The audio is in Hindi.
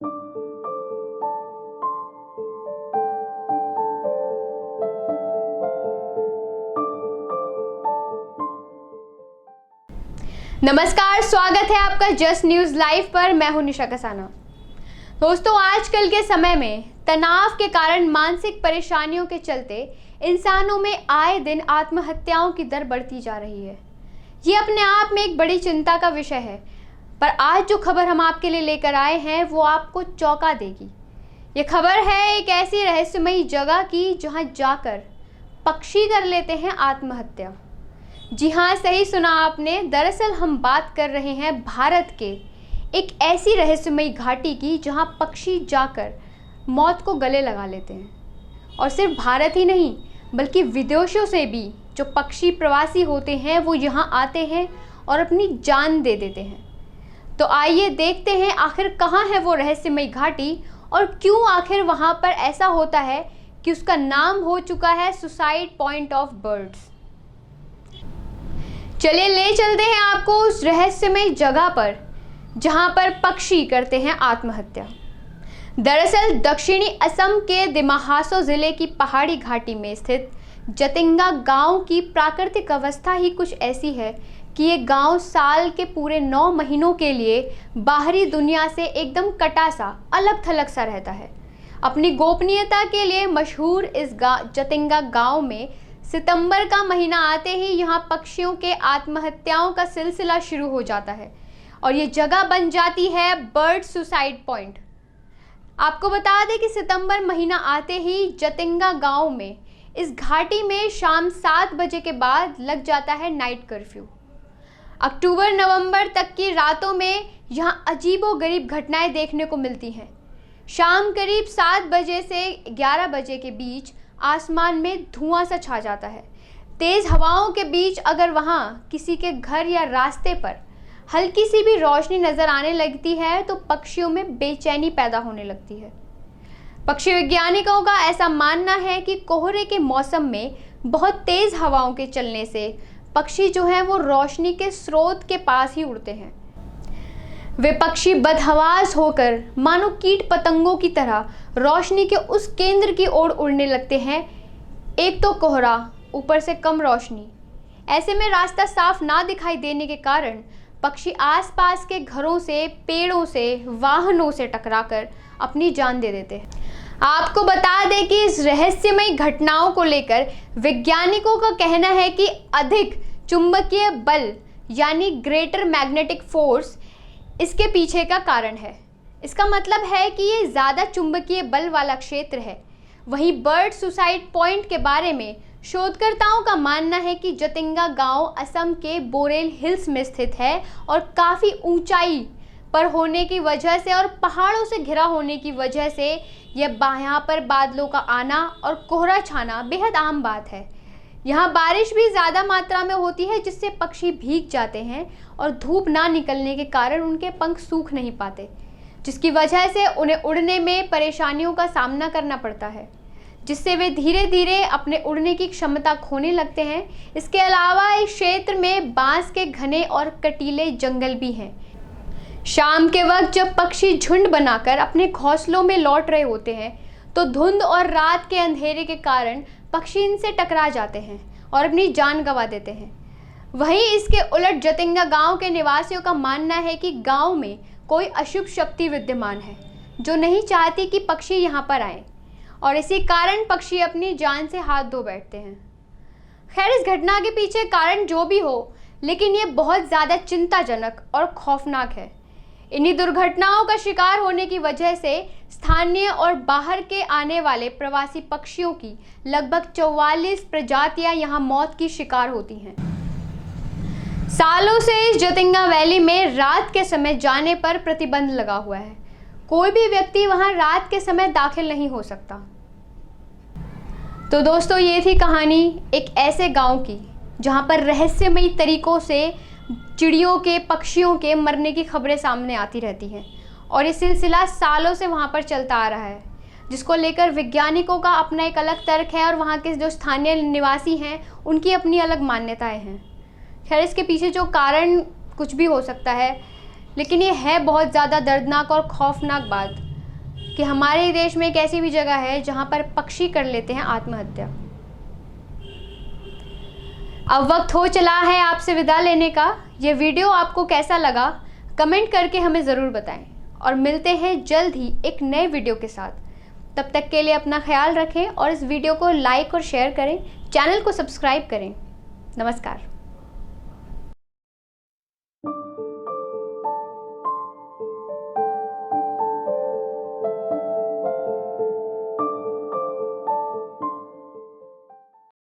नमस्कार, स्वागत है आपका जस्ट न्यूज़ लाइव पर। मैं हूं निशा कसाना। दोस्तों, आजकल के समय में तनाव के कारण मानसिक परेशानियों के चलते इंसानों में आए दिन आत्महत्याओं की दर बढ़ती जा रही है। ये अपने आप में एक बड़ी चिंता का विषय है, पर आज जो खबर हम आपके लिए लेकर आए हैं वो आपको चौंका देगी। ये खबर है एक ऐसी रहस्यमयी जगह की जहां जाकर पक्षी कर लेते हैं आत्महत्या। जी हाँ, सही सुना आपने। दरअसल हम बात कर रहे हैं भारत के एक ऐसी रहस्यमयी घाटी की जहाँ पक्षी जाकर मौत को गले लगा लेते हैं। और सिर्फ भारत ही नहीं बल्कि विदेशों से भी जो पक्षी प्रवासी होते हैं वो यहाँ आते हैं और अपनी जान दे देते हैं। तो आइए देखते हैं आखिर कहाँ है वो रहस्यमयी घाटी और क्यों आखिर वहाँ पर ऐसा होता है कि उसका नाम हो चुका है सुसाइड पॉइंट ऑफ बर्ड्स। चलिए ले चलते हैं आपको उस रहस्यमय जगह पर जहां पर पक्षी करते हैं आत्महत्या। दरअसल दक्षिणी असम के दिमा हासो जिले की पहाड़ी घाटी में स्थित जतिंगा गांव की प्राकृतिक अवस्था ही कुछ ऐसी है कि ये गांव साल के पूरे 9 महीनों के लिए बाहरी दुनिया से एकदम कटा सा, अलग थलग सा रहता है। अपनी गोपनीयता के लिए मशहूर इस जतिंगा गांव में सितंबर का महीना आते ही यहाँ पक्षियों के आत्महत्याओं का सिलसिला शुरू हो जाता है और ये जगह बन जाती है बर्ड सुसाइड पॉइंट। आपको बता दें कि सितंबर महीना आते ही जतिंगा गांव में इस घाटी में शाम 7 बजे के बाद लग जाता है नाइट कर्फ्यू। अक्टूबर नवंबर तक की रातों में यहाँ अजीबोगरीब घटनाएं देखने को मिलती हैं। शाम करीब 7 बजे से 11 बजे के बीच आसमान में धुआं सा छा जाता है। तेज हवाओं के बीच अगर वहाँ किसी के घर या रास्ते पर हल्की सी भी रोशनी नजर आने लगती है तो पक्षियों में बेचैनी पैदा होने लगती है। पक्षी वैज्ञानिकों का ऐसा मानना है कि कोहरे के मौसम में बहुत तेज हवाओं के चलने से पक्षी जो हैं वो रोशनी के स्रोत के पास ही उड़ते हैं। वे पक्षी बदहवास होकर मानो कीट पतंगों की तरह रोशनी के उस केंद्र की ओर उड़ने लगते हैं। एक तो कोहरा, ऊपर से कम रोशनी, ऐसे में रास्ता साफ ना दिखाई देने के कारण पक्षी आसपास के घरों से, पेड़ों से, वाहनों से टकराकर अपनी जान दे देते हैं। आपको बता दें कि इस रहस्यमय घटनाओं को लेकर वैज्ञानिकों का कहना है कि अधिक चुंबकीय बल यानी ग्रेटर मैग्नेटिक फोर्स इसके पीछे का कारण है। इसका मतलब है कि ये ज़्यादा चुंबकीय बल वाला क्षेत्र है। वहीं बर्ड सुसाइड पॉइंट के बारे में शोधकर्ताओं का मानना है कि जतिंगा गांव असम के बोरेल हिल्स में स्थित है और काफ़ी ऊंचाई पर होने की वजह से और पहाड़ों से घिरा होने की वजह से यहाँ पर बादलों का आना और कोहरा छाना बेहद आम बात है। यहाँ बारिश भी ज़्यादा मात्रा में होती है जिससे पक्षी भीग जाते हैं और धूप ना निकलने के कारण उनके पंख सूख नहीं पाते, जिसकी वजह से उन्हें उड़ने में परेशानियों का सामना करना पड़ता है, जिससे वे धीरे धीरे अपने उड़ने की क्षमता खोने लगते हैं। इसके अलावा इस क्षेत्र में बांस के घने और कटीले जंगल भी हैं। शाम के वक्त जब पक्षी झुंड बनाकर अपने घोंसलों में लौट रहे होते हैं तो धुंध और रात के अंधेरे के कारण पक्षी इनसे टकरा जाते हैं और अपनी जान गंवा देते हैं। वहीं इसके उलट जतिंगा गांव के निवासियों का मानना है कि गांव में कोई अशुभ शक्ति विद्यमान है जो नहीं चाहती कि पक्षी यहां पर आए और इसी कारण पक्षी अपनी जान से हाथ धो बैठते हैं। खैर, इस घटना के पीछे कारण जो भी हो, लेकिन ये बहुत ज़्यादा चिंताजनक और खौफनाक है। इन्हीं दुर्घटनाओं का शिकार होने की वजह से स्थानीय और बाहर के आने वाले प्रवासी पक्षियों की लगभग 44 प्रजातियां यहां मौत की शिकार होती हैं। सालों से इस जतिंगा वैली में रात के समय जाने पर प्रतिबंध लगा हुआ है। कोई भी व्यक्ति वहां रात के समय दाखिल नहीं हो सकता। तो दोस्तों, ये थी कहानी एक ऐसे गांव की जहां पर रहस्यमयी तरीकों से चिड़ियों के, पक्षियों के मरने की खबरें सामने आती रहती हैं और ये सिलसिला सालों से वहाँ पर चलता आ रहा है, जिसको लेकर वैज्ञानिकों का अपना एक अलग तर्क है और वहाँ के जो स्थानीय निवासी हैं उनकी अपनी अलग मान्यताएं हैं। खैर, इसके पीछे जो कारण कुछ भी हो सकता है, लेकिन ये है बहुत ज़्यादा दर्दनाक और खौफनाक बात। कि हमारे देश में एक ऐसी भी जगह है जहां पर पक्षी कर लेते हैं आत्महत्या। अब वक्त हो चला है आपसे विदा लेने का। ये वीडियो आपको कैसा लगा कमेंट करके हमें ज़रूर बताएं और मिलते हैं जल्द ही एक नए वीडियो के साथ। तब तक के लिए अपना ख्याल रखें और इस वीडियो को लाइक और शेयर करें, चैनल को सब्सक्राइब करें। नमस्कार।